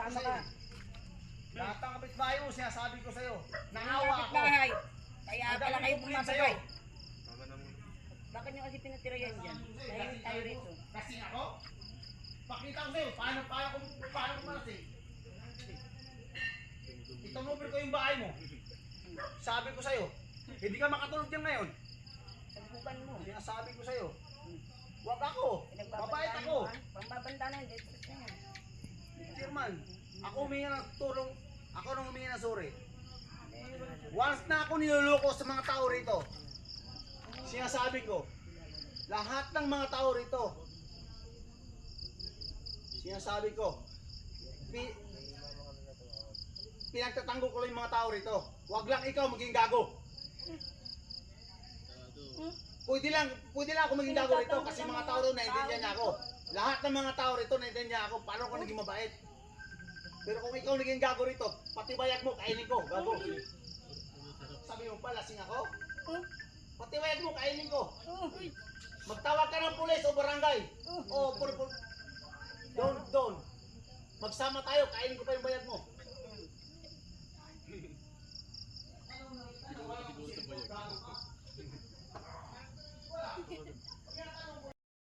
Tama ka. Lahat ng kapitbahay mo, sinasabi ko sa'yo. Naawa ako. Bahay. Kaya pala kayo bumabagay. Tama na muna. Bakit nyo kasi pinatira yan dyan? Dahil tayo rito. Kasi ako? Pakita ko sa'yo, paano ko malasing? Itumover ko yung bahay mo. Sabi ko sa'yo, hindi ka makatulog dyan ngayon. Sagbukan mo. Sinasabi ko sa'yo, wag ako, mabait ako. Pambabanda na yun. Chairman, ako humingi ng tulong, ako nang humingi ng sorry. Once na ako niloloko sa mga tao rito, sinasabi ko, lahat ng mga tao rito, sinasabi ko, pinagtatanggol ko lang yung mga tao rito. Wag lang ikaw maging gago. Pwede lang ako maging gago rito kasi mga tao rito naiintindihan niya ako. Lahat ng mga tao rito naiintindihan niya ako paano ako naging mabait. Pero kung ikaw naging gago rito, pati bayag mo, kainin ko, gago. Sabi mo pa, lasing ako? Pati bayag mo, kainin ko. Magtawag ka ng pulis o barangay. O, doon. Magsama tayo, kainin ko pa yung bayag mo.